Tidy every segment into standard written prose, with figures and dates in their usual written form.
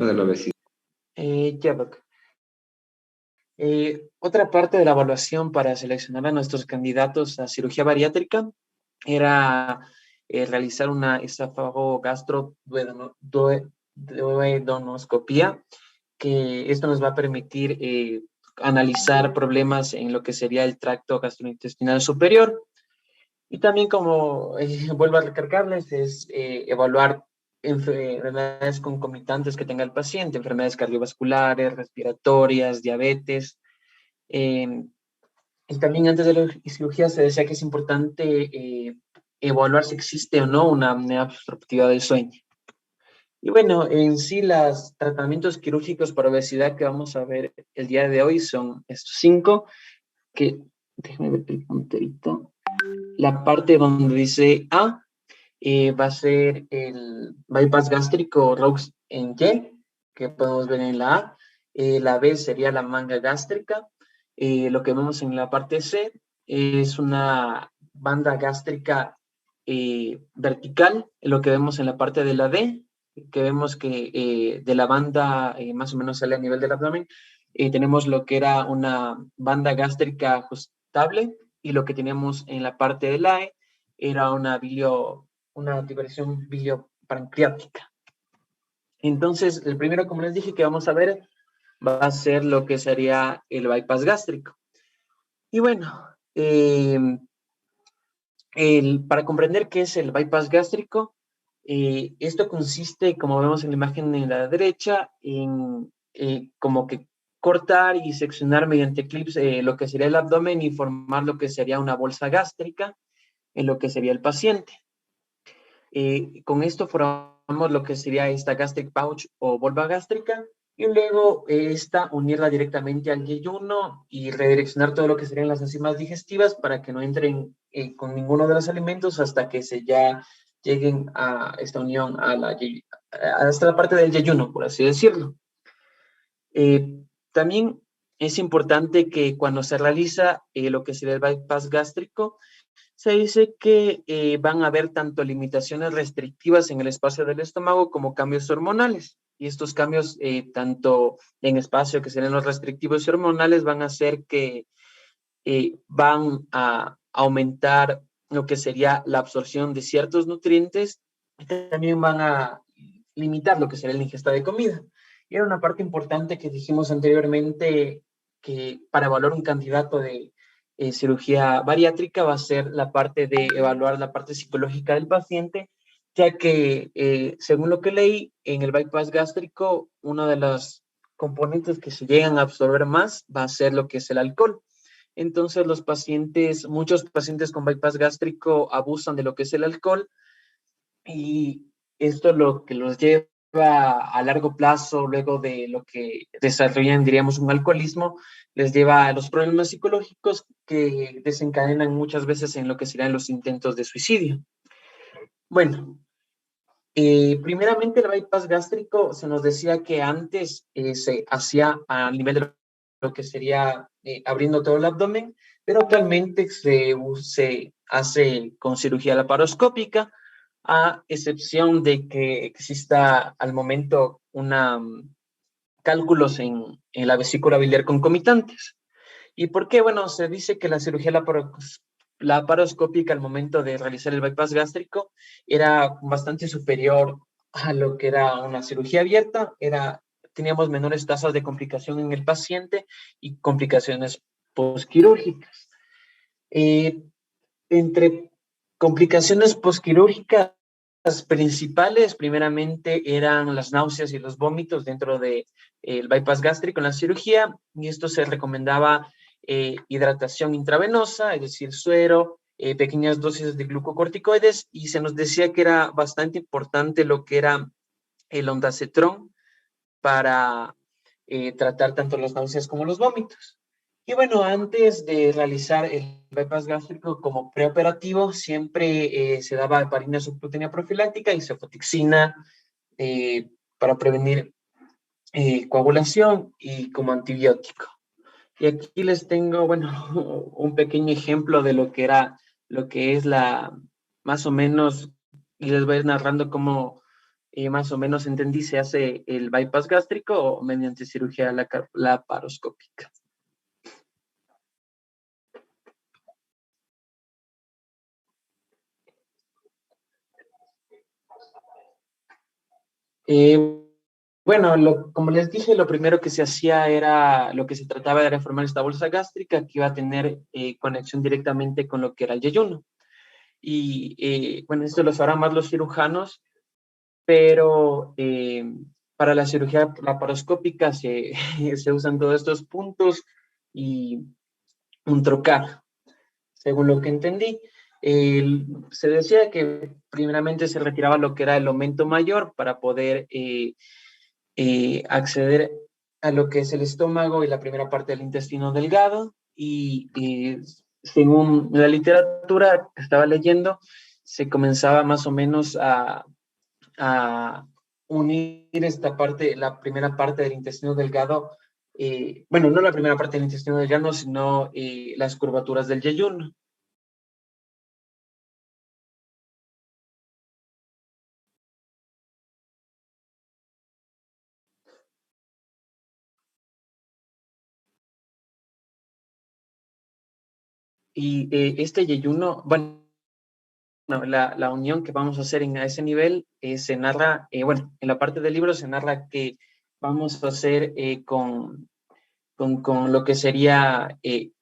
de la obesidad. Ya, doc. Otra parte de la evaluación para seleccionar a nuestros candidatos a cirugía bariátrica era realizar una esofagogastroduodenoscopía, que esto nos va a permitir analizar problemas en lo que sería el tracto gastrointestinal superior. Y también, como vuelvo a recargarles, es evaluar enfermedades concomitantes que tenga el paciente, enfermedades cardiovasculares, respiratorias, diabetes. eh, y también antes de la cirugía se decía que es importante evaluar si existe o no una apnea obstructiva del sueño. Y bueno, en sí los tratamientos quirúrgicos para obesidad que vamos a ver el día de hoy son estos 5, que déjenme ver el punterito. La parte donde dice A va a ser el bypass gástrico Roux en Y, que podemos ver en la A. La B sería la manga gástrica. Lo que vemos en la parte C es una banda gástrica vertical. Lo que vemos en la parte de la D, que vemos que de la banda más o menos sale a nivel del abdomen, tenemos lo que era una banda gástrica ajustable, y lo que teníamos en la parte de la E era una diversión biliopancreática. Entonces, el primero, como les dije, que vamos a ver va a ser lo que sería el bypass gástrico. Y bueno, para comprender qué es el bypass gástrico, esto consiste, como vemos en la imagen en la derecha, en como que cortar y seccionar mediante clips lo que sería el abdomen y formar lo que sería una bolsa gástrica en lo que sería el paciente. Con esto formamos lo que sería esta gastric pouch o vulva gástrica, y luego esta unirla directamente al yeyuno y redireccionar todo lo que serían las enzimas digestivas para que no entren con ninguno de los alimentos hasta que se ya lleguen a esta unión hasta la parte del yeyuno, por así decirlo. También es importante que cuando se realiza lo que sería el bypass gástrico, se dice que van a haber tanto limitaciones restrictivas en el espacio del estómago como cambios hormonales. Y estos cambios, tanto en espacio, que serían los restrictivos y hormonales, van a hacer que van a aumentar lo que sería la absorción de ciertos nutrientes, y también van a limitar lo que sería la ingesta de comida. Y era una parte importante que dijimos anteriormente, que para evaluar un candidato de cirugía bariátrica va a ser la parte de evaluar la parte psicológica del paciente, ya que según lo que leí, en el bypass gástrico, uno de los componentes que se llegan a absorber más va a ser lo que es el alcohol. Entonces muchos pacientes con bypass gástrico abusan de lo que es el alcohol, y esto lo que los lleva a largo plazo, luego de lo que desarrollan, diríamos, un alcoholismo, les lleva a los problemas psicológicos que desencadenan muchas veces en lo que serían los intentos de suicidio. Bueno, primeramente el bypass gástrico se nos decía que antes se hacía a nivel de lo que sería abriendo todo el abdomen, pero actualmente se hace con cirugía laparoscópica, a excepción de que exista al momento cálculos en la vesícula biliar concomitantes. ¿Y por qué? Bueno, se dice que la cirugía laparoscópica al momento de realizar el bypass gástrico era bastante superior a lo que era una cirugía abierta. Teníamos menores tasas de complicación en el paciente y complicaciones postquirúrgicas. Entre complicaciones postquirúrgicas principales, primeramente eran las náuseas y los vómitos dentro del bypass gástrico en la cirugía, y esto se recomendaba hidratación intravenosa, es decir, suero, pequeñas dosis de glucocorticoides, y se nos decía que era bastante importante lo que era el ondansetron para tratar tanto las náuseas como los vómitos. Y bueno, antes de realizar el bypass gástrico como preoperativo, siempre se daba heparina subcutánea profiláctica y cefotixina para prevenir coagulación y como antibiótico. Y aquí les tengo, bueno, un pequeño ejemplo de lo que es más o menos, y les voy a ir narrando cómo más o menos entendí, se hace el bypass gástrico o mediante cirugía laparoscópica. Eh, bueno, como les dije, lo primero que se hacía era, lo que se trataba de reformar esta bolsa gástrica que iba a tener conexión directamente con lo que era el yeyuno. Y bueno, esto lo harán más los cirujanos, pero para la cirugía laparoscópica se usan todos estos puntos y un trocar, según lo que entendí. Se decía que primeramente se retiraba lo que era el aumento mayor para poder acceder a lo que es el estómago y la primera parte del intestino delgado. Y según la literatura que estaba leyendo, se comenzaba más o menos a unir esta parte, la primera parte del intestino delgado, bueno, no la primera parte del intestino delgado, sino las curvaturas del yeyuno. Y este yeyuno, bueno, la unión que vamos a hacer a ese nivel se narra, bueno, en la parte del libro se narra que vamos a hacer con lo que sería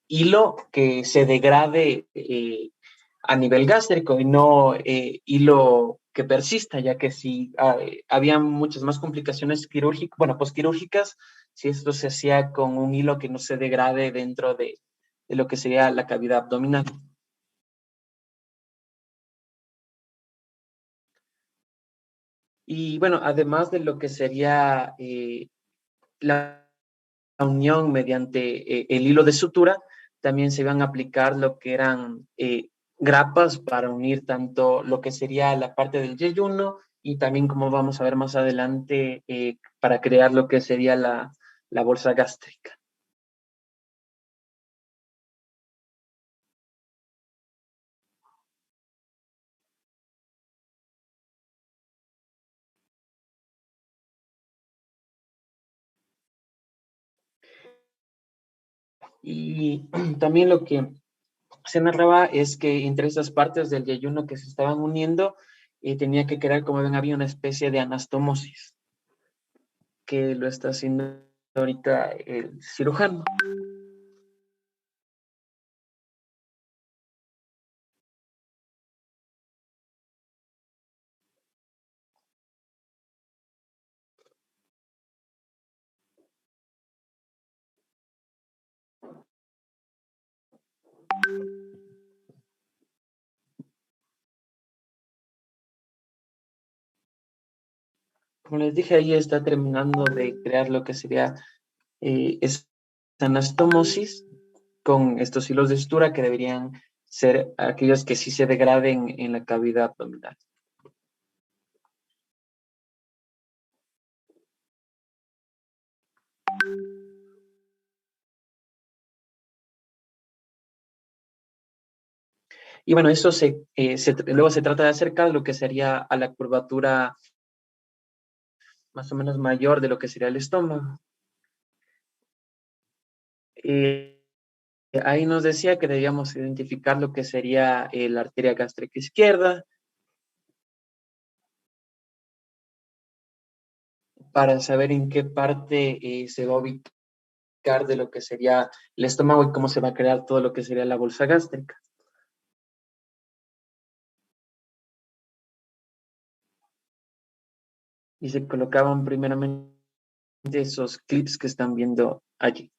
hilo que se degrade a nivel gástrico y no hilo que persista, ya que si había muchas más complicaciones quirúrgicas, bueno, posquirúrgicas, si esto se hacía con un hilo que no se degrade dentro de lo que sería la cavidad abdominal. Y bueno, además de lo que sería la unión mediante el hilo de sutura, también se iban a aplicar lo que eran grapas para unir tanto lo que sería la parte del yeyuno y también, como vamos a ver más adelante, para crear lo que sería la bolsa gástrica. Y también lo que se narraba es que entre esas partes del yeyuno que se estaban uniendo, tenía que crear, como ven, había una especie de anastomosis que lo está haciendo ahorita el cirujano. Como les dije, ahí está terminando de crear lo que sería esta anastomosis con estos hilos de sutura que deberían ser aquellos que sí se degraden en la cavidad abdominal. Y bueno, eso luego se trata de acercar lo que sería a la curvatura más o menos mayor de lo que sería el estómago. Eh, Ahí nos decía que debíamos identificar lo que sería la arteria gástrica izquierda para saber en qué parte se va a ubicar de lo que sería el estómago y cómo se va a crear todo lo que sería la bolsa gástrica. Y se colocaban primeramente esos clips que están viendo allí.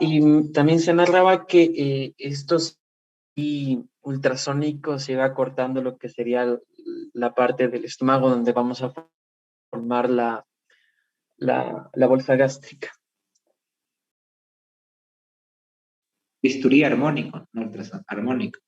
Y también se narraba que estos y ultrasónicos se iba cortando lo que sería la parte del estómago donde vamos a formar la bolsa gástrica. Bisturí armónico, no armónico.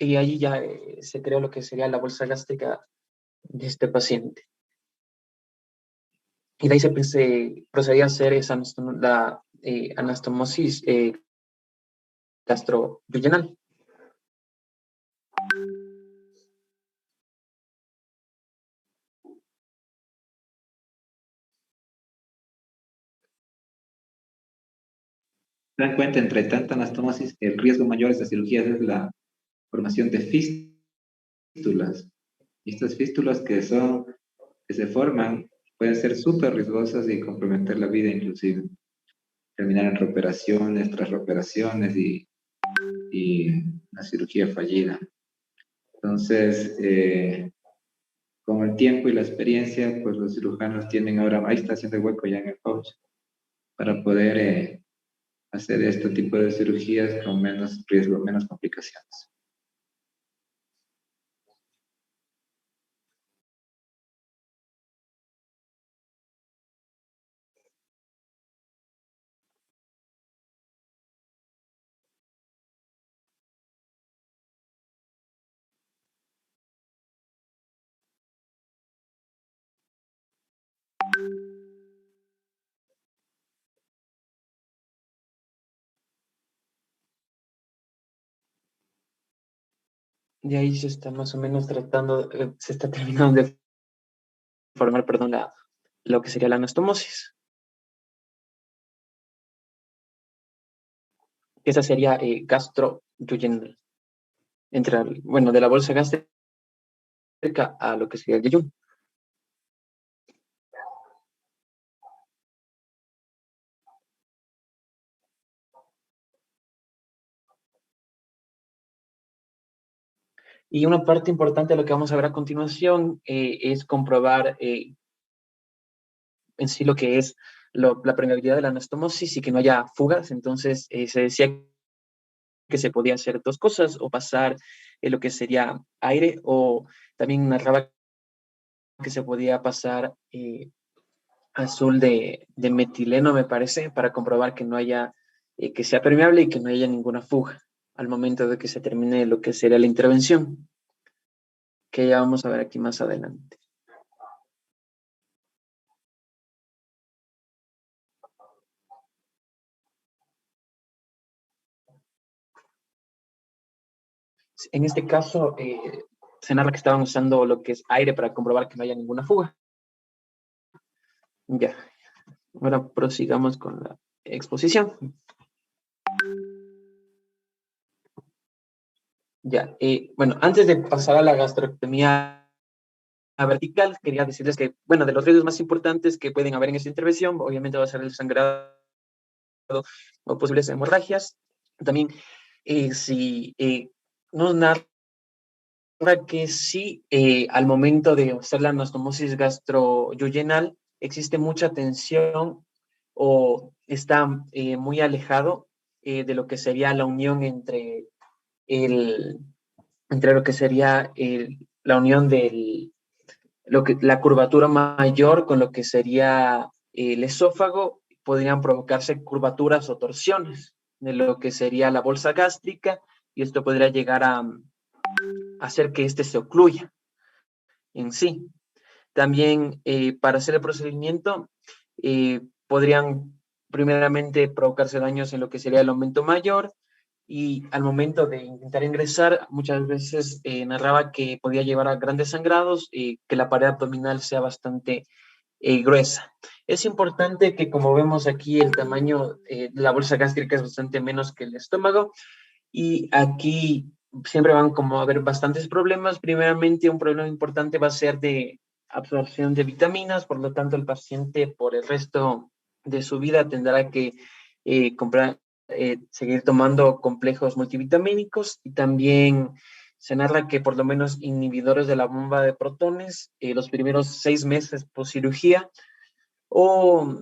y allí ya se creó lo que sería la bolsa gástrica de este paciente. Y de ahí se procedía a hacer esa la anastomosis gastroduodenal. Se dan cuenta, entre tanta anastomosis, el riesgo mayor de estas cirugías es la formación de fístulas. Y estas fístulas que se forman pueden ser súper riesgosas y comprometer la vida inclusive. Terminar en reoperaciones, tras reoperaciones y una cirugía fallida. Entonces, con el tiempo y la experiencia, pues los cirujanos tienen ahora, ahí está haciendo hueco ya en el pouch, para poder hacer este tipo de cirugías con menos riesgo, menos complicaciones. De ahí se está más o menos tratando, se está terminando de formar, perdón, lo que sería la anastomosis. Esa sería gastroduodenal. Bueno, de la bolsa gástrica a lo que sería el yeyún. Y una parte importante de lo que vamos a ver a continuación es comprobar en sí lo que es la permeabilidad de la anastomosis y que no haya fugas. Entonces, se decía que se podía hacer dos cosas, o pasar lo que sería aire, o también narraba que se podía pasar azul de metileno, me parece, para comprobar que no haya, que sea permeable y que no haya ninguna fuga al momento de que se termine lo que sería la intervención, que ya vamos a ver aquí más adelante. En este caso, se narra que estaban usando lo que es aire para comprobar que no haya ninguna fuga. Ya, ahora prosigamos con la exposición. Ya, bueno, antes de pasar a la gastrectomía vertical, quería decirles que, bueno, de los riesgos más importantes que pueden haber en esta intervención, obviamente va a ser el sangrado o posibles hemorragias. También, si nos narra que sí, al momento de hacer la anastomosis gastroduodenal, existe mucha tensión o está muy alejado de lo que sería la unión entre lo que sería la unión de la curvatura mayor con lo que sería el esófago. Podrían provocarse curvaturas o torsiones de lo que sería la bolsa gástrica, y esto podría llegar a hacer que éste se ocluya en sí. También para hacer el procedimiento podrían primeramente provocarse daños en lo que sería el aumento mayor, y al momento de intentar ingresar muchas veces narraba que podía llevar a grandes sangrados y que la pared abdominal sea bastante gruesa. Es importante que, como vemos aquí, el tamaño de la bolsa gástrica es bastante menos que el estómago, y aquí siempre van como a haber bastantes problemas. Primeramente, un problema importante va a ser de absorción de vitaminas, por lo tanto el paciente por el resto de su vida tendrá que seguir tomando complejos multivitamínicos, y también se narra que por lo menos inhibidores de la bomba de protones los primeros 6 meses post cirugía, o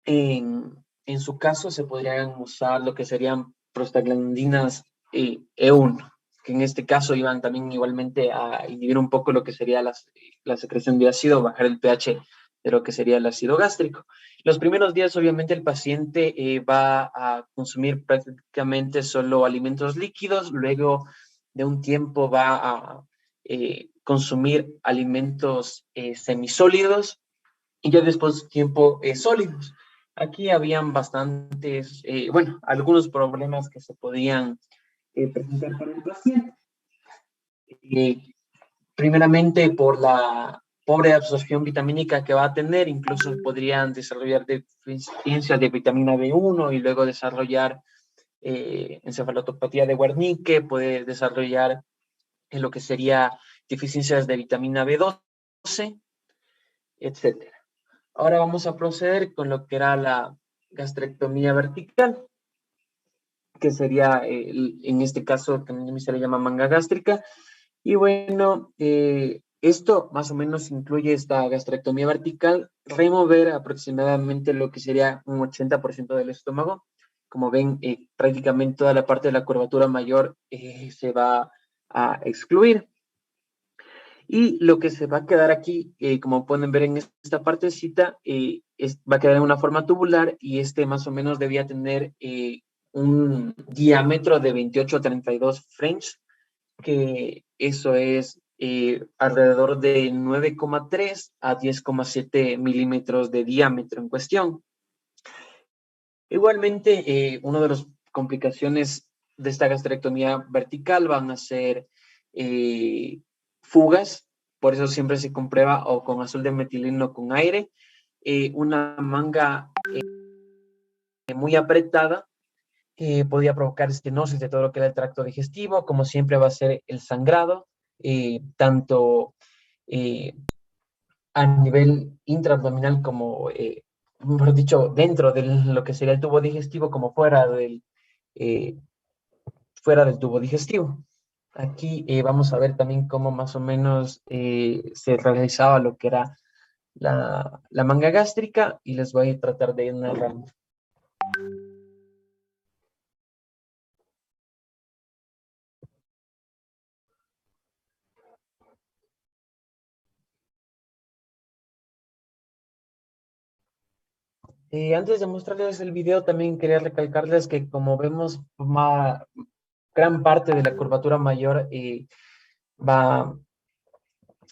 en su caso se podrían usar lo que serían prostaglandinas E1, que en este caso iban también igualmente a inhibir un poco lo que sería la secreción de ácido, bajar el pH de lo que sería el ácido gástrico. Los primeros días, obviamente, el paciente va a consumir prácticamente solo alimentos líquidos. Luego de un tiempo va a consumir alimentos semisólidos y ya después tiempo sólidos. Aquí habían bastantes, bueno, algunos problemas que se podían presentar para el paciente. Eh, Primeramente por la pobre absorción vitamínica que va a tener, incluso podrían desarrollar deficiencia de vitamina B1 y luego desarrollar encefalopatía de Wernicke, puede desarrollar lo que sería deficiencias de vitamina B12, etcétera. Ahora vamos a proceder con lo que era la gastrectomía vertical, que sería, en este caso, también se le llama manga gástrica. Y bueno, esto más o menos incluye esta gastrectomía vertical, remover aproximadamente lo que sería un 80% del estómago. Como ven, prácticamente toda la parte de la curvatura mayor se va a excluir. Y lo que se va a quedar aquí, como pueden ver en esta partecita, va a quedar en una forma tubular y este más o menos debía tener un diámetro de 28 a 32 French, que eso es alrededor de 9,3 a 10,7 milímetros de diámetro en cuestión. Igualmente, una de las complicaciones de esta gastrectomía vertical van a ser fugas, por eso siempre se comprueba o con azul de metileno o con aire, una manga muy apretada podía provocar estenosis de todo lo que era el tracto digestivo, como siempre va a ser el sangrado, tanto eh, a nivel intraabdominal como, mejor dicho, dentro de lo que sería el tubo digestivo como eh, fuera del tubo digestivo. Aquí vamos a ver también cómo más o menos se realizaba lo que era la manga gástrica y les voy a tratar de narrar. Antes de mostrarles el video, también quería recalcarles que como vemos, gran parte de la curvatura mayor va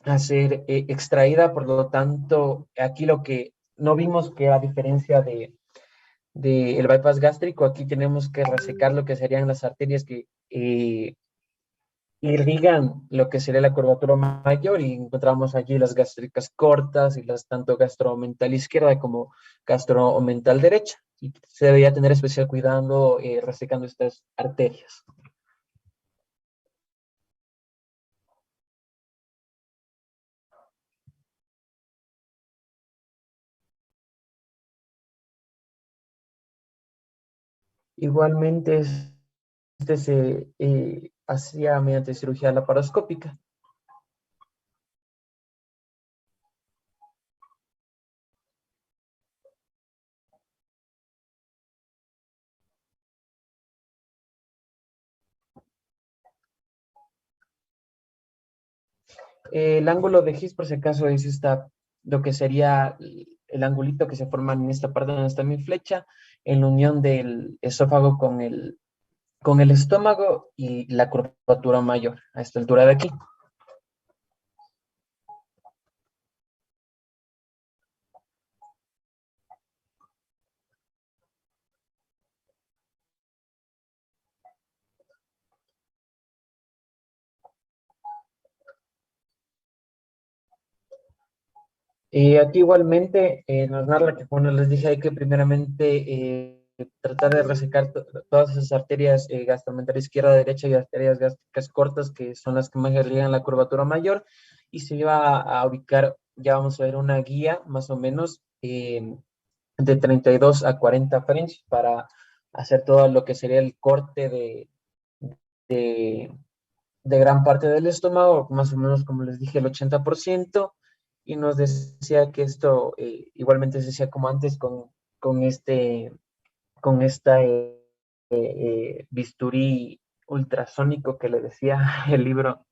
a ser extraída, por lo tanto, aquí lo que no vimos que a diferencia de el bypass gástrico, aquí tenemos que resecar lo que serían las arterias que irrigan lo que sería la curvatura mayor y encontramos allí las gástricas cortas y las tanto gastroomental izquierda como gastroomental derecha. Y se debería tener especial cuidado resecando estas arterias. Igualmente, este se hacía mediante cirugía laparoscópica. El ángulo de His, por si acaso, es lo que sería el angulito que se forma en esta parte donde está mi flecha, en la unión del esófago con el estómago y la curvatura mayor, a esta altura de aquí. Aquí igualmente, nos narra que, bueno, les dije, hay que primeramente tratar de resecar todas esas arterias gastromental izquierda, derecha y arterias gástricas cortas, que son las que más irrigan la curvatura mayor, y se iba a ubicar, ya vamos a ver una guía más o menos de 32 a 40 French para hacer todo lo que sería el corte de, de gran parte del estómago, más o menos como les dije, el 80%, y nos decía que esto igualmente se hacía como antes con con esta bisturí ultrasónico que le decía el libro.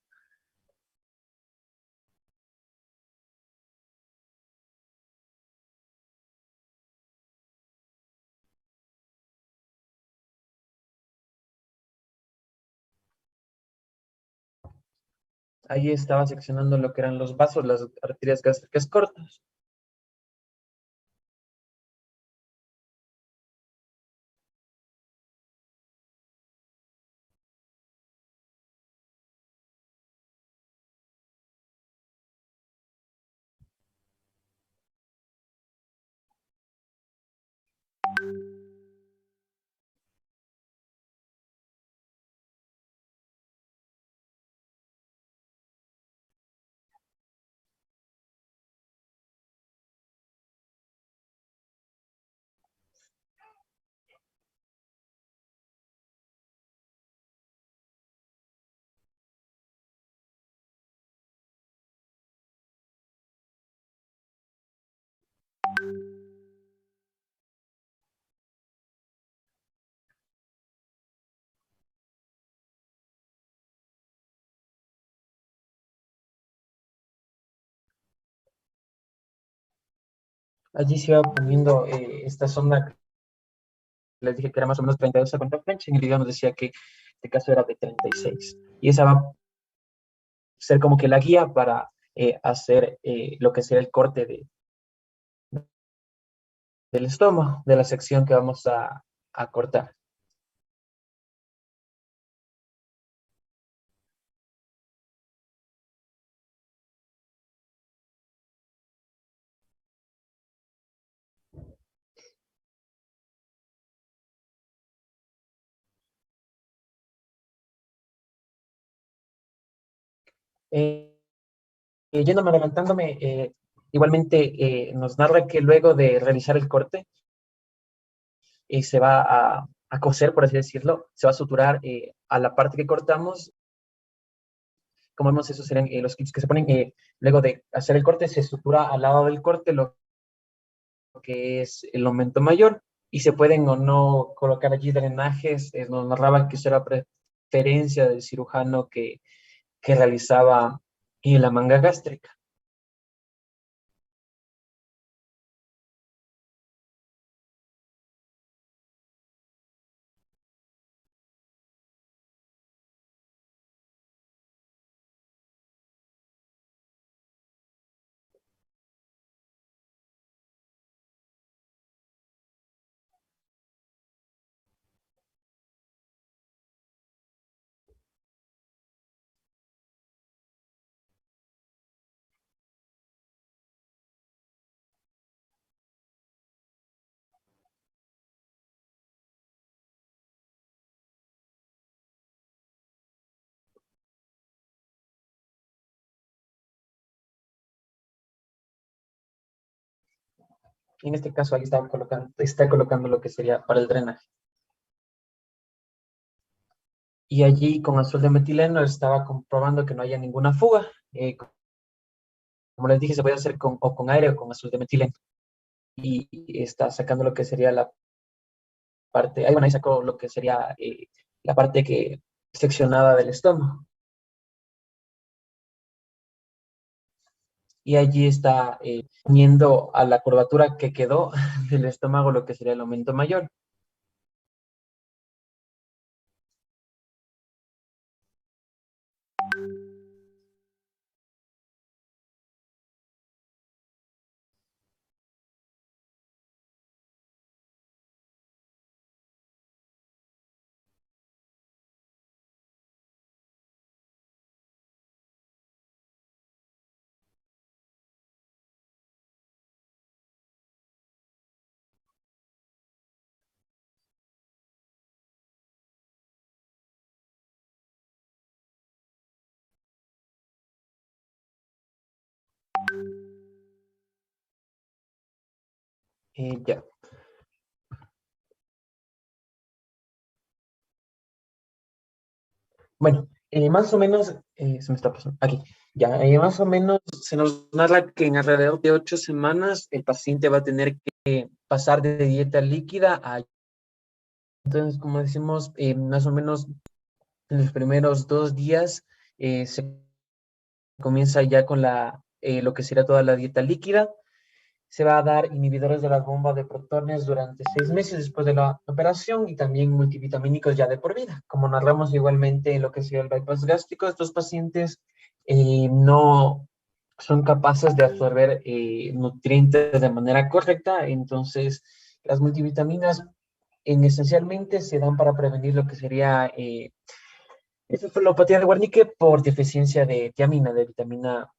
Ahí estaba seccionando lo que eran los vasos, las arterias gástricas cortas. Allí se iba poniendo esta zona, les dije que era más o menos 32 a 40 French, en el video nos decía que este caso era de 36. Y esa va a ser como que la guía para hacer lo que será el corte del estómago, de la sección que vamos a cortar. Eh, Yéndome adelantándome, igualmente nos narra que luego de realizar el corte, se va a coser, por así decirlo, se va a suturar a la parte que cortamos. Como vemos, esos serían los clips que se ponen. Luego de hacer el corte, se sutura al lado del corte lo que es el aumento mayor y se pueden o no colocar allí drenajes. Nos narraba que eso era preferencia del cirujano que realizaba la manga gástrica. En este caso, ahí está colocando lo que sería para el drenaje. Y allí con azul de metileno estaba comprobando que no haya ninguna fuga. Como les dije, se puede hacer o con aire o con azul de metileno. Y está sacando lo que sería la parte, ahí, bueno, ahí sacó lo que sería la parte que seccionada del estómago. Y allí está uniendo a la curvatura que quedó del estómago lo que sería el aumento mayor. Ya. Bueno, más o menos, se me está pasando, aquí, ya, más o menos se nos narra que en alrededor de 8 semanas el paciente va a tener que pasar de dieta líquida a, entonces, como decimos, más o menos en los primeros 2 días se comienza ya con lo que será toda la dieta líquida. se va a dar inhibidores de la bomba de protones durante 6 meses después de la operación y también multivitamínicos ya de por vida. Como narramos igualmente en lo que sería el bypass gástrico, estos pacientes no son capaces de absorber nutrientes de manera correcta, entonces las multivitaminas esencialmente se dan para prevenir lo que sería encefalopatía de Wernicke por deficiencia de tiamina, de vitamina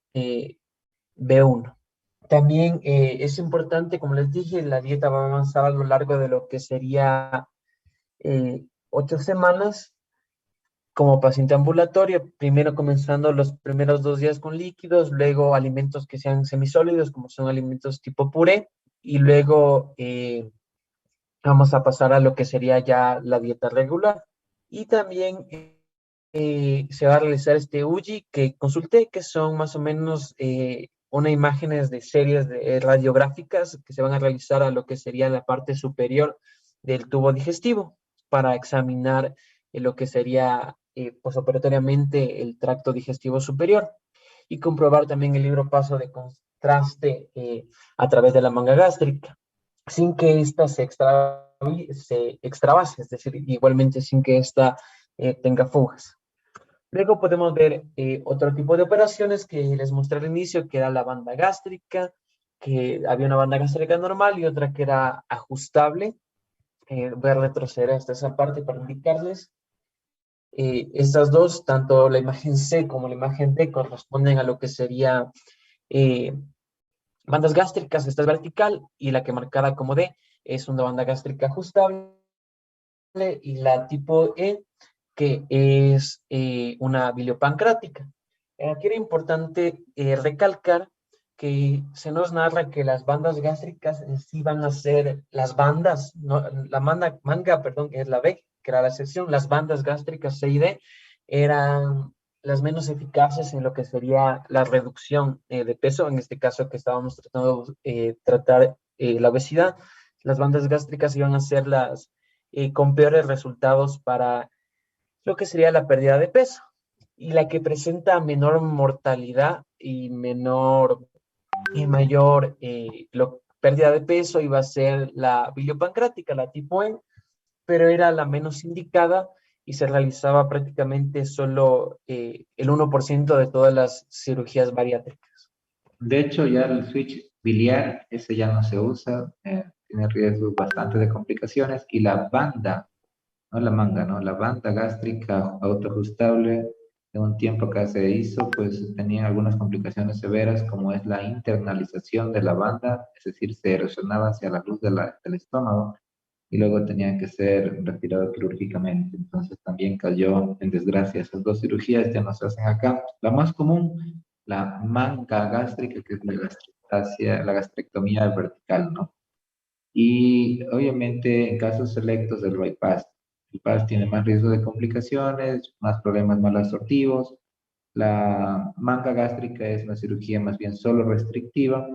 B1. También es importante, como les dije, la dieta va a avanzar a lo largo de lo que sería 8 semanas como paciente ambulatorio, primero comenzando los primeros 2 días con líquidos, luego alimentos que sean semisólidos, como son alimentos tipo puré, y luego vamos a pasar a lo que sería ya la dieta regular. Y también se va a realizar este UGI que consulté, que son más o menos unas imágenes de series de, radiográficas que se van a realizar a lo que sería la parte superior del tubo digestivo para examinar lo que sería posoperatoriamente el tracto digestivo superior y comprobar también el hidropaso de contraste a través de la manga gástrica, sin que ésta se extravase, es decir, igualmente sin que ésta tenga fugas. Luego podemos ver otro tipo de operaciones que les mostré al inicio, que era la banda gástrica, que había una banda gástrica normal y otra que era ajustable. Voy a retroceder hasta esa parte para indicarles. Estas dos, tanto la imagen C como la imagen D, corresponden a lo que sería eh, bandas gástricas. Esta es vertical y la que marcada como D es una banda gástrica ajustable y la tipo E que es una biliopancrática. Aquí era importante recalcar que se nos narra que las bandas gástricas en sí van a ser las bandas, no, la manga, perdón, que es la B, que era la sección, las bandas gástricas C y D eran las menos eficaces en lo que sería la reducción de peso, en este caso que estábamos tratando de tratar la obesidad. Las bandas gástricas iban a ser las con peores resultados para lo que sería la pérdida de peso. Y la que presenta menor mortalidad y menor y mayor pérdida de peso iba a ser la biliopancrática, la tipo E, pero era la menos indicada y se realizaba prácticamente solo el 1% de todas las cirugías bariátricas. De hecho, ya el switch biliar, ese ya no se usa, tiene riesgos bastante de complicaciones, y la banda, no la manga, ¿no? La banda gástrica autoajustable, de un tiempo acá se hizo, pues tenía algunas complicaciones severas, como es la internalización de la banda, es decir, se erosionaba hacia la luz del estómago, y luego tenía que ser retirado quirúrgicamente. Entonces también cayó en desgracia. Esas dos cirugías ya no se hacen acá. La más común, la manga gástrica, que es la gastrectomía vertical, ¿no? Y obviamente en casos selectos del bypass. El bypass tiene más riesgo de complicaciones, más problemas malabsortivos. La manga gástrica es una cirugía más bien solo restrictiva.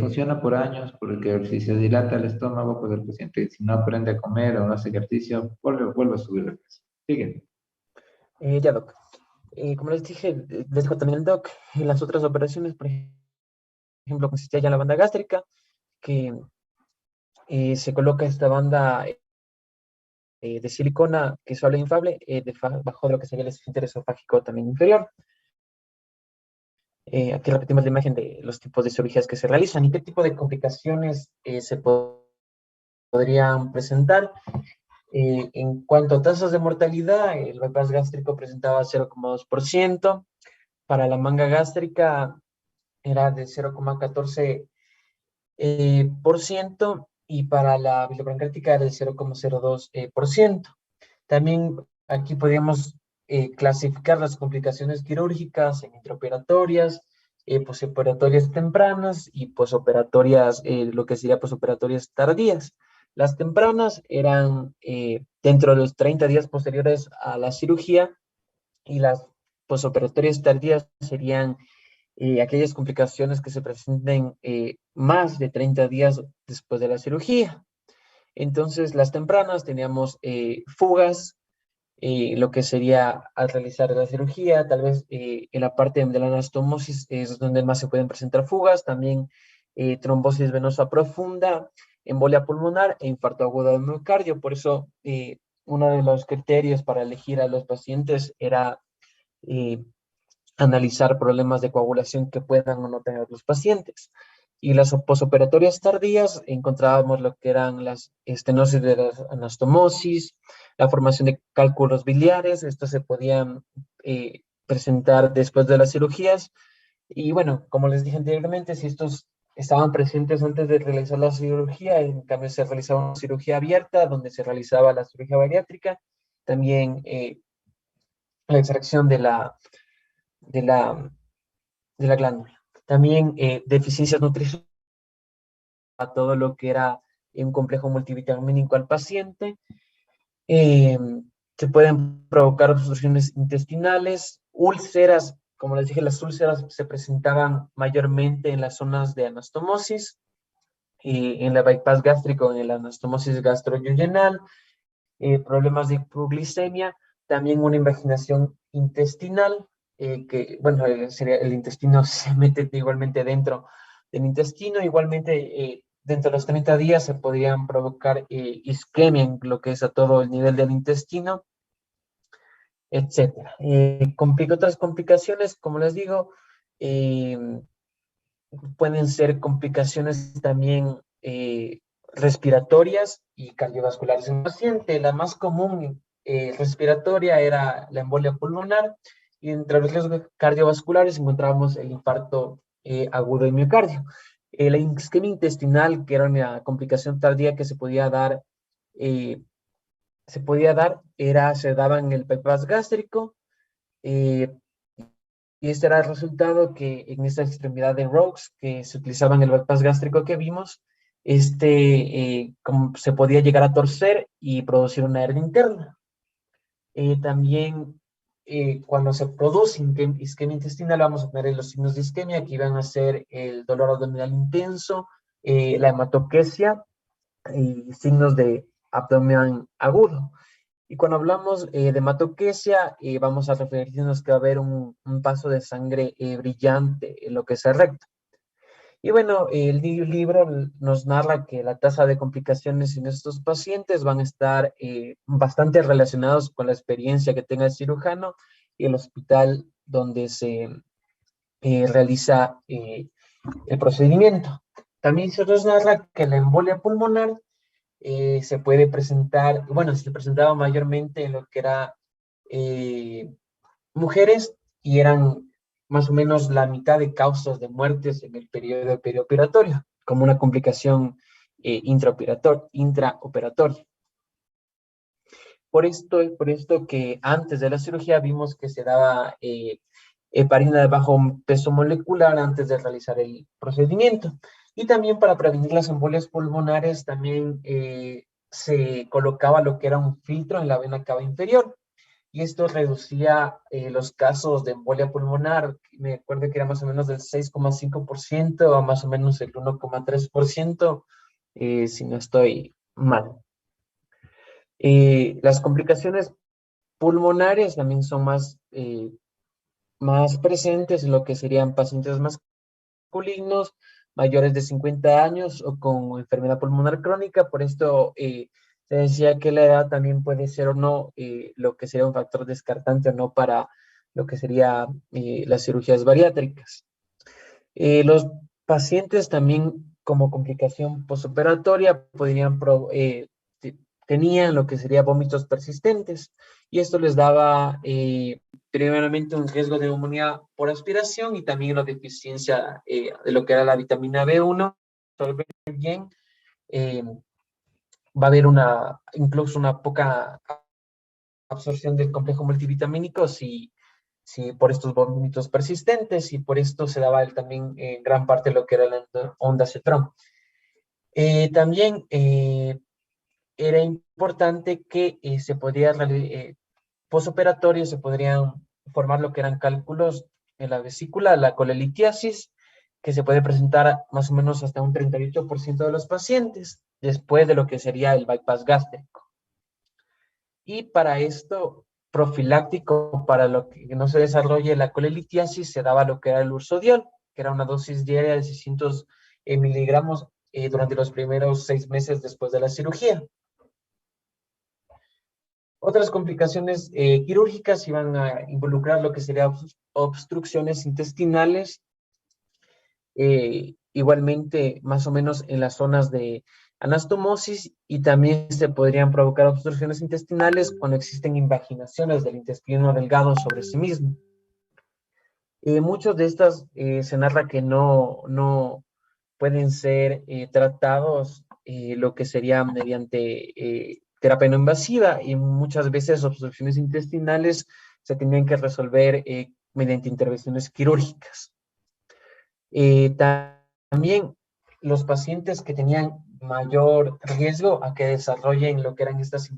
Funciona por años porque si se dilata el estómago, pues el paciente, si no aprende a comer o no hace ejercicio, vuelve a subir de peso. Sigue. Ya, doc. Como les dije, les dijo también el doc, en las otras operaciones, por ejemplo, consistía ya en la banda gástrica, que se coloca esta banda de silicona que es suave e inflable bajo de lo que sería el esfínter esofágico también inferior. Aquí repetimos la imagen de los tipos de cirugías que se realizan y qué tipo de complicaciones podrían presentar. En cuanto a tasas de mortalidad, el bypass gástrico presentaba 0,2%, para la manga gástrica era de 0,14%, y para la biliopancrática era de 0,02%. También aquí podríamos clasificar las complicaciones quirúrgicas en intraoperatorias, posoperatorias tempranas y posoperatorias, lo que sería posoperatorias tardías. Las tempranas eran dentro de los 30 días posteriores a la cirugía y las posoperatorias tardías serían aquellas complicaciones que se presenten más de 30 días después de la cirugía. Entonces, las tempranas teníamos fugas, lo que sería al realizar la cirugía, tal vez en la parte de la anastomosis es donde más se pueden presentar fugas, también trombosis venosa profunda, embolia pulmonar e infarto agudo del miocardio. Por eso, uno de los criterios para elegir a los pacientes era analizar problemas de coagulación que puedan o no tener los pacientes. Y las posoperatorias tardías encontrábamos lo que eran las estenosis de la anastomosis, la formación de cálculos biliares. Estos se podían presentar después de las cirugías. Y bueno, como les dije anteriormente, si estos estaban presentes antes de realizar la cirugía, en cambio se realizaba una cirugía abierta donde se realizaba la cirugía bariátrica, también la extracción de la, de la glándula. También deficiencias nutricionales, a todo lo que era un complejo multivitamínico al paciente. Eh, Se pueden provocar obstrucciones intestinales, úlceras. Como les dije, las úlceras se presentaban mayormente en las zonas de anastomosis, en la bypass gástrico, en la anastomosis gastroduodenal, problemas de hipoglicemia, también una invaginación intestinal, que, bueno, sería el intestino se mete igualmente dentro del intestino, igualmente dentro de los 30 días se podrían provocar isquemia en lo que es a todo el nivel del intestino, etcétera. Otras complicaciones, como les digo, eh, pueden ser complicaciones también respiratorias y cardiovasculares en el paciente. La más común respiratoria era la embolia pulmonar, y entre los riesgos cardiovasculares encontrábamos el infarto agudo de miocardio. La isquemia intestinal, que era una complicación tardía que eh, se daba en el bypass gástrico, eh, y este era el resultado que en esta extremidad de Rokes, que se utilizaba en el bypass gástrico que vimos, como se podía llegar a torcer y producir una hernia interna. También cuando se produce isquemia intestinal, vamos a tener los signos de isquemia, que iban a ser el dolor abdominal intenso, la hematoquesia y signos de abdomen agudo. Y cuando hablamos de hematoquesia, vamos a referirnos que va a haber un paso de sangre brillante en lo que es el recto. Y bueno, el libro nos narra que la tasa de complicaciones en estos pacientes van a estar bastante relacionados con la experiencia que tenga el cirujano y el hospital donde se realiza el procedimiento. También se nos narra que la embolia pulmonar se puede presentar, bueno, se presentaba mayormente en lo que era mujeres, y eran más o menos la mitad de causas de muertes en el periodo perioperatorio, como una complicación intraoperatoria. Por esto que antes de la cirugía vimos que se daba heparina de bajo peso molecular antes de realizar el procedimiento. Y también para prevenir las embolias pulmonares, también se colocaba lo que era un filtro en la vena cava inferior. Y esto reducía los casos de embolia pulmonar. Me acuerdo que era más o menos del 6,5% a más o menos el 1,3%, si no estoy mal. Las complicaciones pulmonares también son más presentes en lo que serían pacientes masculinos, mayores de 50 años o con enfermedad pulmonar crónica. Por esto se decía que la edad también puede ser o no lo que sería un factor descartante o no para lo que sería las cirugías bariátricas. Los pacientes también como complicación postoperatoria tenían lo que sería vómitos persistentes, y esto les daba primeramente un riesgo de neumonía por aspiración y también la deficiencia de lo que era la vitamina B1. Bien, eh, va a haber incluso una poca absorción del complejo multivitamínico si por estos vómitos persistentes, y por esto se daba también gran parte de lo que era la onda Cetrón. También era importante que se podía postoperatorio se podrían formar lo que eran cálculos en la vesícula, la colelitiasis, que se puede presentar más o menos hasta un 38% de los pacientes después de lo que sería el bypass gástrico. Y para esto, profiláctico, para lo que no se desarrolle la colelitiasis, se daba lo que era el ursodiol, que era una dosis diaria de 600 miligramos durante los primeros 6 meses después de la cirugía. Otras complicaciones quirúrgicas iban a involucrar lo que serían obstrucciones intestinales, igualmente más o menos en las zonas de anastomosis, y también se podrían provocar obstrucciones intestinales cuando existen invaginaciones del intestino delgado sobre sí mismo. Muchos de estas se narra que no pueden ser tratados lo que sería mediante terapia no invasiva, y muchas veces obstrucciones intestinales se tenían que resolver mediante intervenciones quirúrgicas. También los pacientes que tenían mayor riesgo a que desarrollen lo que eran estas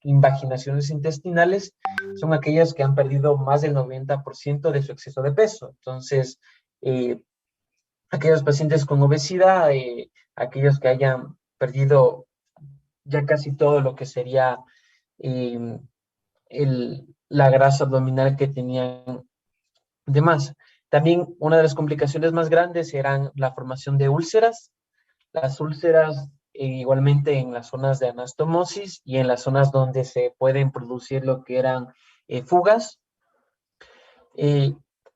invaginaciones intestinales son aquellas que han perdido más del 90% de su exceso de peso. Entonces, aquellos pacientes con obesidad, aquellos que hayan perdido ya casi todo lo que sería eh, la grasa abdominal que tenían de más. También una de las complicaciones más grandes eran la formación de úlceras. Las úlceras igualmente en las zonas de anastomosis y en las zonas donde se pueden producir lo que eran fugas.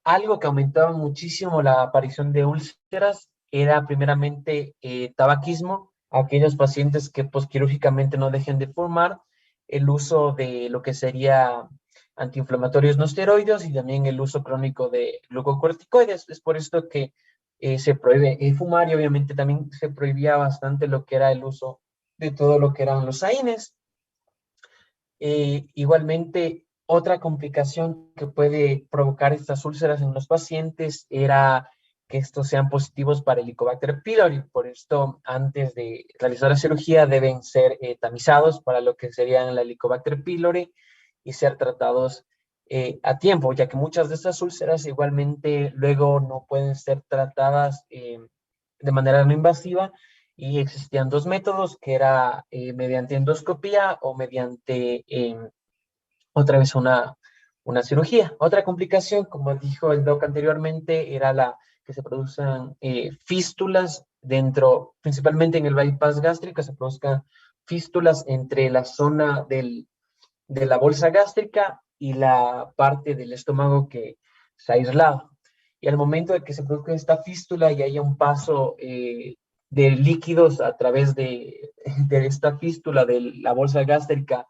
Algo que aumentaba muchísimo la aparición de úlceras era primeramente tabaquismo, aquellos pacientes que posquirúrgicamente no dejen de fumar, el uso de lo que sería antiinflamatorios no esteroides y también el uso crónico de glucocorticoides. Es por esto que se prohíbe fumar, y obviamente también se prohibía bastante lo que era el uso de todo lo que eran los AINES. Igualmente, otra complicación que puede provocar estas úlceras en los pacientes era que estos sean positivos para Helicobacter pylori. Por esto, antes de realizar la cirugía, deben ser tamizados para lo que serían la Helicobacter pylori y ser tratados a tiempo, ya que muchas de estas úlceras igualmente luego no pueden ser tratadas de manera no invasiva, y existían dos métodos, que era mediante endoscopía o mediante otra vez una cirugía. Otra complicación, como dijo el doc anteriormente, era la que se producen fístulas dentro, principalmente en el bypass gástrico, se produzcan fístulas entre la zona de la bolsa gástrica y la parte del estómago que se ha aislado. Y al momento de que se produzca esta fístula y haya un paso de líquidos a través de esta fístula de la bolsa gástrica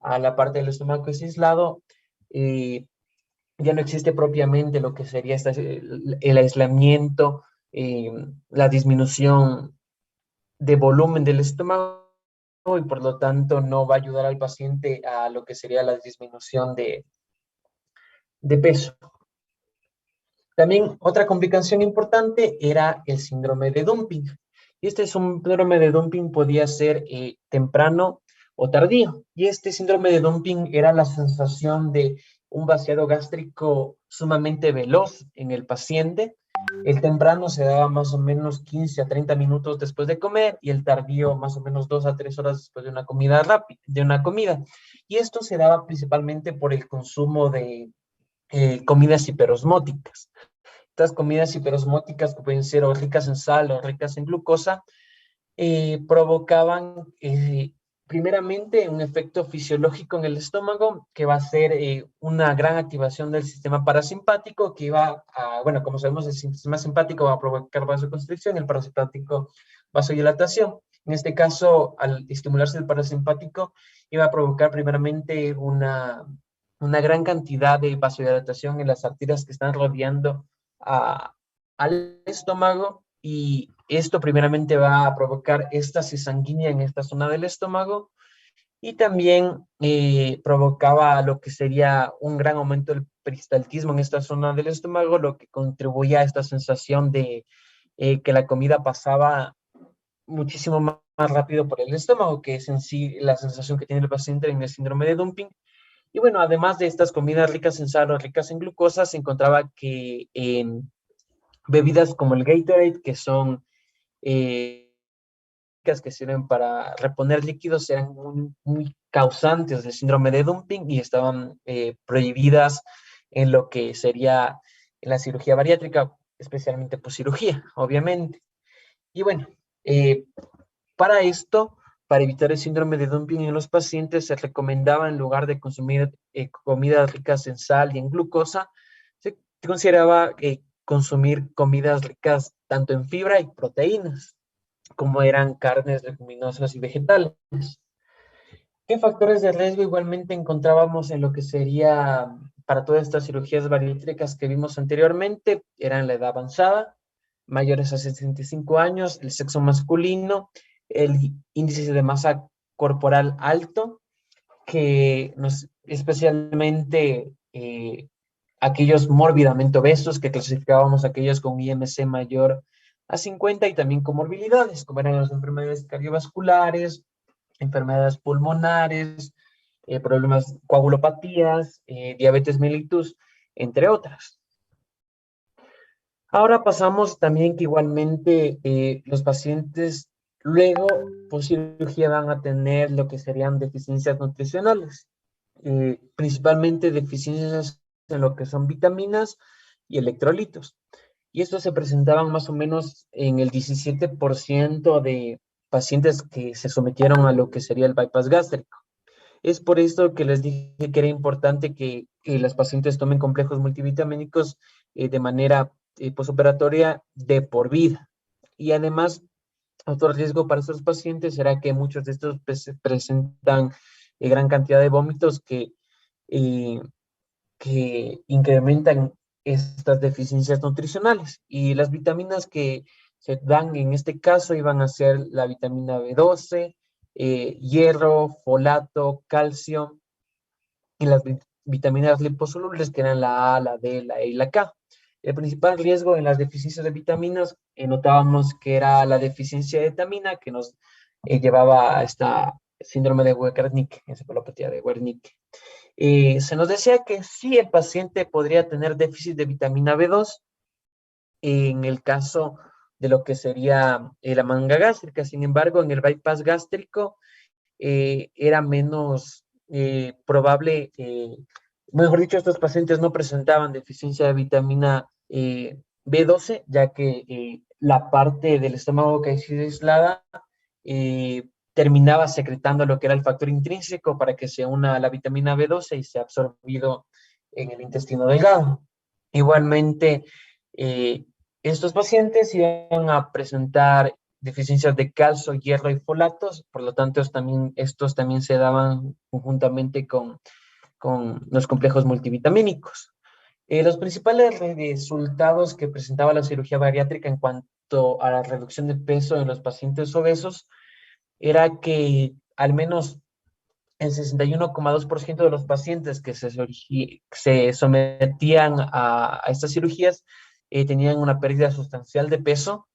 a la parte del estómago que es aislado, ya no existe propiamente lo que sería el aislamiento, la disminución de volumen del estómago, y por lo tanto no va a ayudar al paciente a lo que sería la disminución de peso. También otra complicación importante era el síndrome de dumping. Y este síndrome de dumping podía ser temprano o tardío. Y este síndrome de dumping era la sensación de un vaciado gástrico sumamente veloz en el paciente. El temprano se daba más o menos 15 a 30 minutos después de comer, y el tardío más o menos 2 a 3 horas después de una comida rápida, de una comida. Y esto se daba principalmente por el consumo de comidas hiperosmóticas. Estas comidas hiperosmóticas, que pueden ser o ricas en sal o ricas en glucosa, provocaban primeramente un efecto fisiológico en el estómago, que va a ser una gran activación del sistema parasimpático, que iba a, bueno, como sabemos, el sistema simpático va a provocar vasoconstricción, el parasimpático vasodilatación. En este caso, al estimularse el parasimpático, iba a provocar primeramente una gran cantidad de vasodilatación en las arterias que están rodeando al estómago, y esto primeramente va a provocar éstasis sanguínea en esta zona del estómago, y también provocaba lo que sería un gran aumento del peristaltismo en esta zona del estómago, lo que contribuía a esta sensación de que la comida pasaba muchísimo más rápido por el estómago, que es en sí la sensación que tiene el paciente en el síndrome de dumping. Y bueno, además de estas comidas ricas en sal o ricas en glucosa, se encontraba que bebidas como el Gatorade, que son que sirven para reponer líquidos, eran muy causantes del síndrome de dumping, y estaban prohibidas en lo que sería en la cirugía bariátrica, especialmente por cirugía, obviamente. Y bueno, para esto, para evitar el síndrome de dumping en los pacientes, se recomendaba en lugar de consumir comidas ricas en sal y en glucosa, se consideraba consumir comidas ricas tanto en fibra y proteínas, como eran carnes, leguminosas y vegetales. ¿Qué factores de riesgo igualmente encontrábamos en lo que sería para todas estas cirugías bariátricas que vimos anteriormente? Eran la edad avanzada, mayores a 65 años, el sexo masculino, el índice de masa corporal alto, que especialmente aquellos mórbidamente obesos, que clasificábamos aquellos con IMC mayor a 50 y también comorbilidades, como eran las enfermedades cardiovasculares, enfermedades pulmonares, problemas, coagulopatías, diabetes mellitus, entre otras. Ahora pasamos también que igualmente los pacientes luego, por cirugía, van a tener lo que serían deficiencias nutricionales, principalmente deficiencias en lo que son vitaminas y electrolitos. Y estos se presentaban más o menos en el 17% de pacientes que se sometieron a lo que sería el bypass gástrico. Es por esto que les dije que era importante que las pacientes tomen complejos multivitamínicos de manera posoperatoria de por vida. Y además, otro riesgo para estos pacientes será que muchos de estos presentan gran cantidad de vómitos eh, que incrementan estas deficiencias nutricionales. Y las vitaminas que se dan en este caso iban a ser la vitamina B12, hierro, folato, calcio y las vitaminas liposolubles que eran la A, la D, la E y la K. El principal riesgo en las deficiencias de vitaminas notábamos que era la deficiencia de etamina que nos llevaba a esta síndrome de Wernicke, encefalopatía de Wernicke. Se nos decía que sí, el paciente podría tener déficit de vitamina B2 en el caso de lo que sería la manga gástrica. Sin embargo, en el bypass gástrico era menos probable, mejor dicho, estos pacientes no presentaban deficiencia de vitamina B12, ya que la parte del estómago que ha sido aislada terminaba secretando lo que era el factor intrínseco para que se una a la vitamina B12 y sea absorbido en el intestino delgado. Igualmente, eh, estos pacientes iban a presentar deficiencias de calcio, hierro y folatos, por lo tanto estos también se daban conjuntamente con los complejos multivitamínicos. Los principales resultados que presentaba la cirugía bariátrica en cuanto a la reducción de peso en los pacientes obesos era que al menos el 61,2% de los pacientes que se sometían a estas cirugías tenían una pérdida sustancial de peso.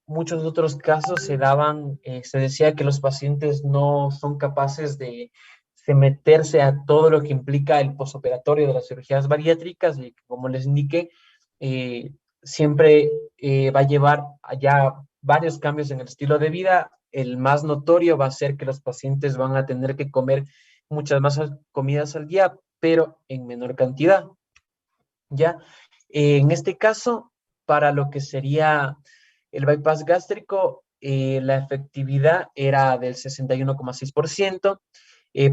Muchos otros casos se decía que los pacientes no son capaces de someterse a todo lo que implica el posoperatorio de las cirugías bariátricas y como les indiqué, eh, siempre va a llevar allá varios cambios en el estilo de vida. El más notorio va a ser que los pacientes van a tener que comer muchas más comidas al día, pero en menor cantidad. ¿Ya? En este caso, para lo que sería el bypass gástrico, la efectividad era del 61,6%,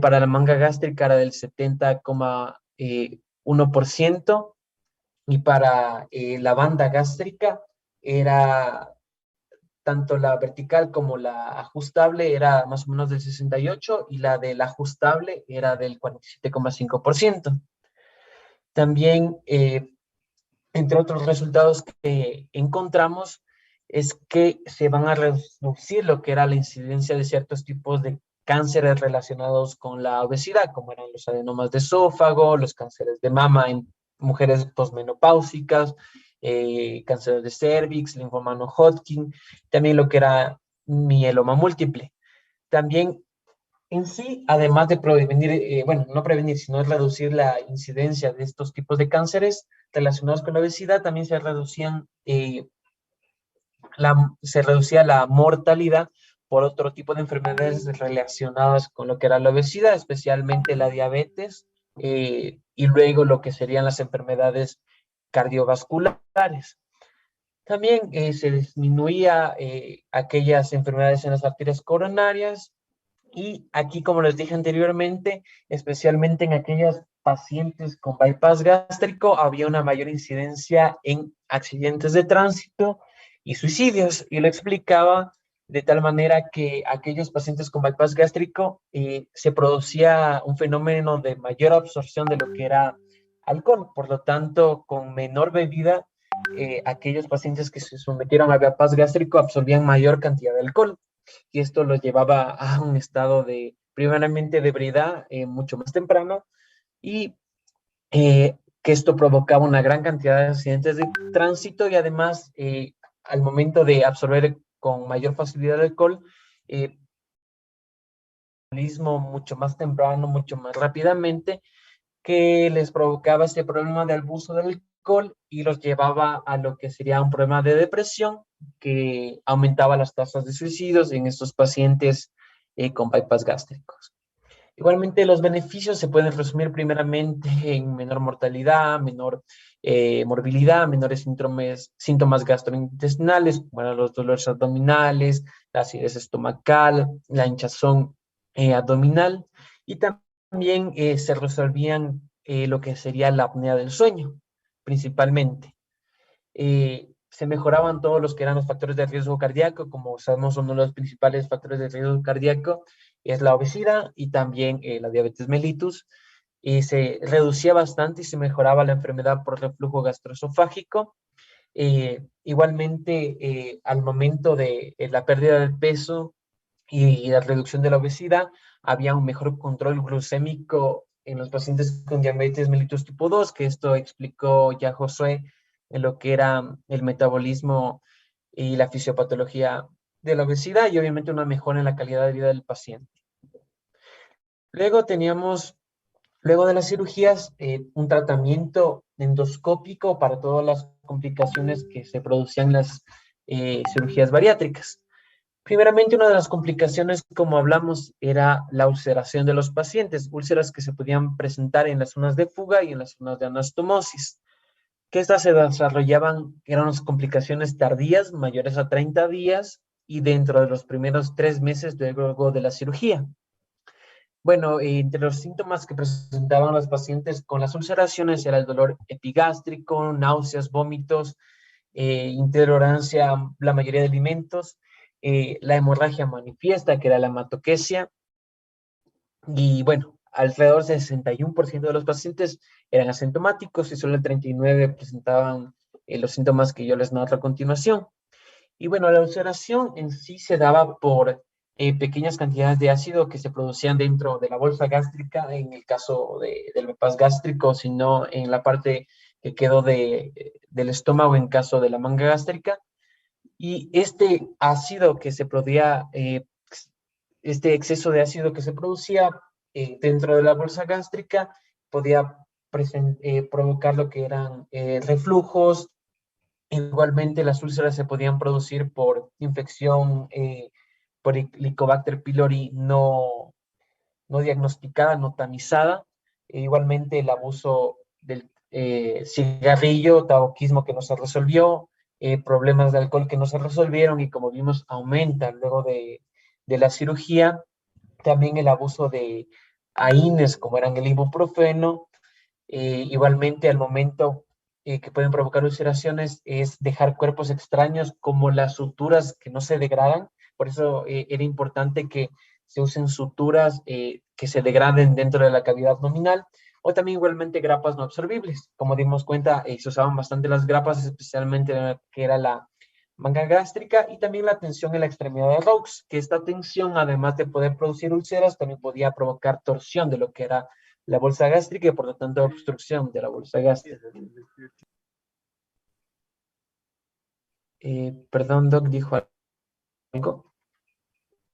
para la manga gástrica era del 70,1%, y para la banda gástrica era tanto la vertical como la ajustable era más o menos del 68% y la del ajustable era del 47,5%. También entre otros resultados que encontramos, es que se van a reducir lo que era la incidencia de ciertos tipos de cánceres relacionados con la obesidad, como eran los adenomas de esófago, los cánceres de mama en mujeres posmenopáusicas, cáncer de cervix, linfoma no Hodgkin, también lo que era mieloma múltiple. También en sí, además de prevenir, bueno, no prevenir, sino reducir la incidencia de estos tipos de cánceres relacionados con la obesidad, también se reducía la mortalidad por otro tipo de enfermedades relacionadas con lo que era la obesidad, especialmente la diabetes, y luego lo que serían las enfermedades cardiovasculares. También se disminuía aquellas enfermedades en las arterias coronarias y aquí, como les dije anteriormente, especialmente en aquellas pacientes con bypass gástrico, había una mayor incidencia en accidentes de tránsito y suicidios. Y lo explicaba de tal manera que aquellos pacientes con bypass gástrico se producía un fenómeno de mayor absorción de lo que era alcohol. Por lo tanto, con menor bebida, aquellos pacientes que se sometieron a bypass gástrico absorbían mayor cantidad de alcohol y esto los llevaba a un estado de, primeramente, de ebriedad mucho más temprano y que esto provocaba una gran cantidad de accidentes de tránsito y además al momento de absorber con mayor facilidad el alcohol, mucho más temprano, mucho más rápidamente, que les provocaba este problema de abuso del alcohol y los llevaba a lo que sería un problema de depresión que aumentaba las tasas de suicidios en estos pacientes con bypass gástricos. Igualmente, los beneficios se pueden resumir primeramente en menor mortalidad, menor morbilidad, menores síntomas gastrointestinales, como los dolores abdominales, la acidez estomacal, la hinchazón abdominal, y también se resolvían lo que sería la apnea del sueño, principalmente. Se mejoraban todos los que eran los factores de riesgo cardíaco, como sabemos uno de los principales factores de riesgo cardíaco es la obesidad y también la diabetes mellitus, y se reducía bastante y se mejoraba la enfermedad por reflujo gastroesofágico. Igualmente, al momento de la pérdida del peso y la reducción de la obesidad, había un mejor control glucémico en los pacientes con diabetes mellitus tipo 2, que esto explicó ya Josué en lo que era el metabolismo y la fisiopatología de la obesidad y obviamente una mejora en la calidad de vida del paciente. Luego teníamos, luego de las cirugías, un tratamiento endoscópico para todas las complicaciones que se producían en las cirugías bariátricas. Primeramente, una de las complicaciones, como hablamos, era la ulceración de los pacientes, úlceras que se podían presentar en las zonas de fuga y en las zonas de anastomosis, que estas se desarrollaban, eran unas complicaciones tardías, mayores a 30 días y dentro de los primeros 3 meses luego de la cirugía. Bueno, entre los síntomas que presentaban los pacientes con las ulceraciones era el dolor epigástrico, náuseas, vómitos, intolerancia a la mayoría de alimentos, la hemorragia manifiesta, que era la hematoquesia, y bueno, alrededor del 61% de los pacientes eran asintomáticos y solo el 39% presentaban los síntomas que yo les narro a continuación. Y bueno, la ulceración en sí se daba por pequeñas cantidades de ácido que se producían dentro de la bolsa gástrica, en el caso del bypass gástrico, sino en la parte que quedó del estómago en caso de la manga gástrica. Y este ácido que se producía, este exceso de ácido que se producía dentro de la bolsa gástrica podía provocar lo que eran reflujos. Igualmente, las úlceras se podían producir por infección por Helicobacter pylori no diagnosticada, no tamizada. Igualmente, el abuso del cigarrillo, tabaquismo que no se resolvió, problemas de alcohol que no se resolvieron y como vimos, aumentan luego de la cirugía. También el abuso de AINES, como eran el ibuprofeno. Igualmente, al momento que pueden provocar ulceraciones es dejar cuerpos extraños como las suturas que no se degradan. Por eso era importante que se usen suturas que se degraden dentro de la cavidad abdominal o también igualmente grapas no absorbibles. Como dimos cuenta, se usaban bastante las grapas, especialmente que era la manga gástrica y también la tensión en la extremidad de Raux, que esta tensión, además de poder producir úlceras, también podía provocar torsión de lo que era la bolsa gástrica y por lo tanto obstrucción de la bolsa gástrica. Perdón, Doc, dijo algo.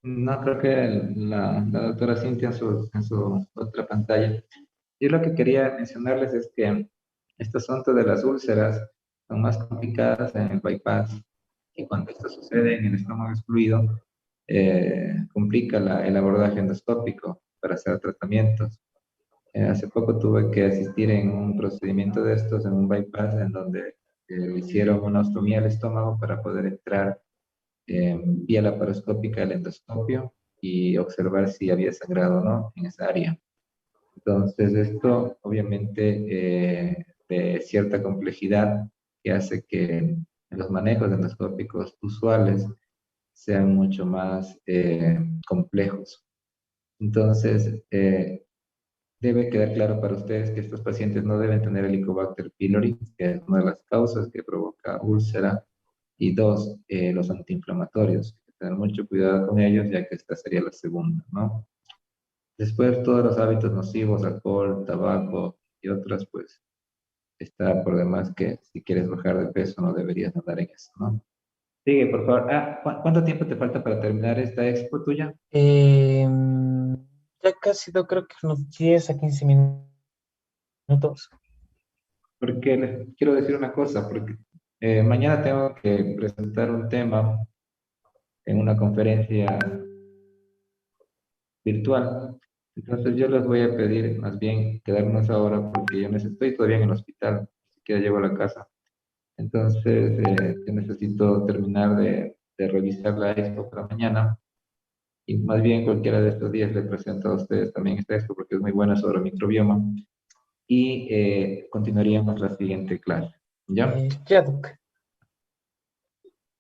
No, creo que la doctora Cintia en su otra pantalla. Yo lo que quería mencionarles es que este asunto de las úlceras son más complicadas en el bypass y cuando esto sucede en el estómago excluido, complica el abordaje endoscópico para hacer tratamientos. Hace poco tuve que asistir en un procedimiento de estos, en un bypass, en donde le hicieron una ostomía al estómago para poder entrar vía laparoscópica al endoscopio y observar si había sangrado o no en esa área. Entonces, esto obviamente de cierta complejidad que hace que los manejos endoscópicos usuales sean mucho más complejos. Entonces, debe quedar claro para ustedes que estos pacientes no deben tener Helicobacter pylori, que es una de las causas que provoca úlcera, y dos, los antiinflamatorios. Hay que tener mucho cuidado con ellos, ya que esta sería la segunda, ¿no? Después, todos los hábitos nocivos, alcohol, tabaco y otras, pues, está por demás que si quieres bajar de peso no deberías andar en eso, ¿no? Sigue, por favor. Ah, ¿cuánto tiempo te falta para terminar esta expo tuya? Ya casi, creo que unos 10 a 15 minutos. Porque les quiero decir una cosa, porque mañana tengo que presentar un tema en una conferencia virtual. Entonces yo les voy a pedir más bien quedarnos ahora porque yo estoy todavía en el hospital, ni siquiera llego a la casa. Entonces yo necesito terminar de revisar la expo para mañana y más bien cualquiera de estos días les presento a ustedes también esta expo porque es muy buena sobre microbioma y continuaríamos la siguiente clase. ¿Ya? Ya, Doc.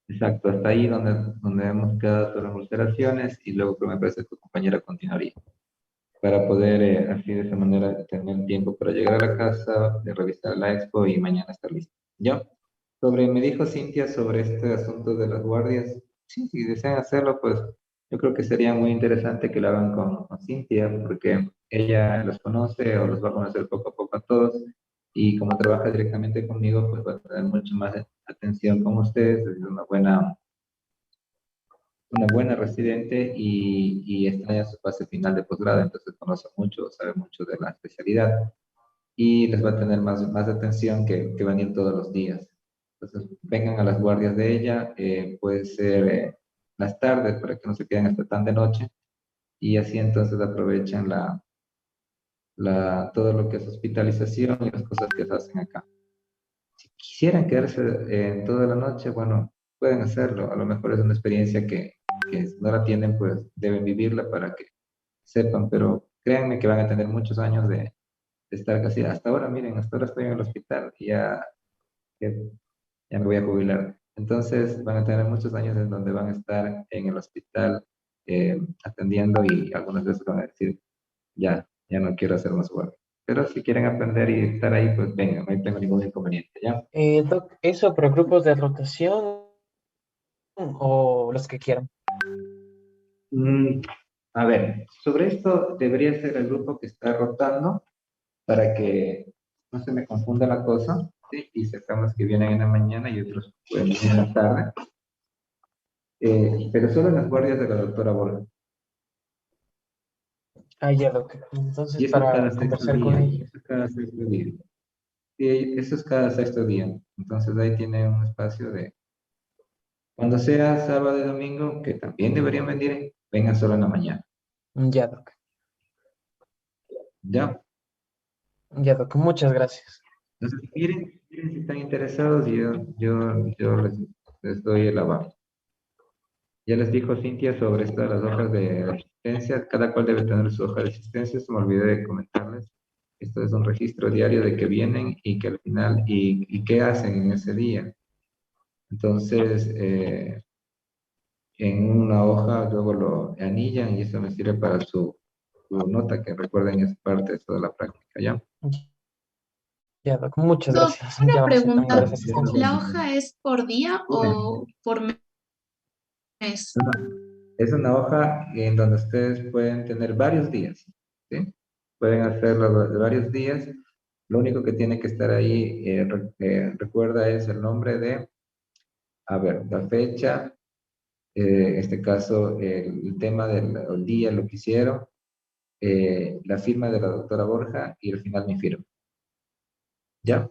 Exacto, hasta ahí donde hemos quedado sobre las alteraciones y luego que me parece que tu compañera continuaría. Para poder así de esa manera tener tiempo para llegar a la casa, de revisar la expo y mañana estar listo. ¿Ya? Me dijo Cintia sobre este asunto de las guardias. Sí, si desean hacerlo, pues yo creo que sería muy interesante que lo hagan con Cintia, porque ella los conoce o los va a conocer poco a poco a todos. Y como trabaja directamente conmigo, pues va a tener mucho más atención con ustedes. Es una buena residente y está en su fase final de posgrado, entonces conoce mucho, sabe mucho de la especialidad y les va a tener más atención que van a ir todos los días. Entonces, vengan a las guardias de ella, puede ser las tardes para que no se queden hasta tan de noche y así entonces aprovechan todo lo que es hospitalización y las cosas que se hacen acá. Si quisieran quedarse toda la noche, bueno, pueden hacerlo. A lo mejor es una experiencia que si no la tienen, pues deben vivirla para que sepan, pero créanme que van a tener muchos años de estar casi, hasta ahora, miren, hasta ahora estoy en el hospital y ya me voy a jubilar. Entonces van a tener muchos años en donde van a estar en el hospital atendiendo y algunas veces van a decir, ya no quiero hacer más guardia. Pero si quieren aprender y estar ahí, pues vengan, no tengo ningún inconveniente, ¿ya? Doc, ¿eso para grupos de rotación o los que quieran? Mm, a ver, sobre esto debería ser el grupo que está rotando para que no se me confunda la cosa, ¿sí? Y sepamos que vienen en la mañana y otros pueden venir en la tarde. Pero solo en las guardias de la doctora Borja. Ah, ya, Doc. Entonces, Y eso es para cada sexto conversar con día. ella. Eso es cada sexto día. Sí, eso es cada sexto día. Entonces ahí tiene un espacio de... Cuando sea sábado y domingo, que también deberían venir, vengan solo en la mañana. Ya, Doc. ¿Ya? Ya, Doc. Muchas gracias. Entonces, miren si están interesados y yo les doy el aval. Ya les dijo Cintia sobre esto de las hojas de asistencia. Cada cual debe tener su hoja de asistencia. Se me olvidé de comentarles. Esto es un registro diario de que vienen y que al final, y qué hacen en ese día. Entonces, en una hoja luego lo anillan y eso me sirve para su nota, que recuerden es parte de esto de la práctica, ¿ya? Ya, Doc. Muchas Doc, gracias. Ya una vamos a ir tomando las pregunta. asistencias. ¿La hoja es por día Bueno, o por mes? es una hoja en donde ustedes pueden tener varios días, ¿sí? Pueden hacerlo de varios días. Lo único que tiene que estar ahí, recuerda, es el nombre de, a ver, la fecha, en este caso, el tema del el día, lo que hicieron, la firma de la doctora Borja y al final mi firma. ¿Ya?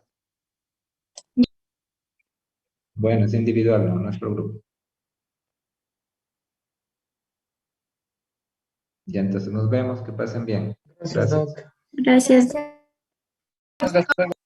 Bueno, es individual, no, no es por grupo. Ya entonces nos vemos, que pasen bien. Gracias, Gracias. Doc. Gracias. Hasta luego.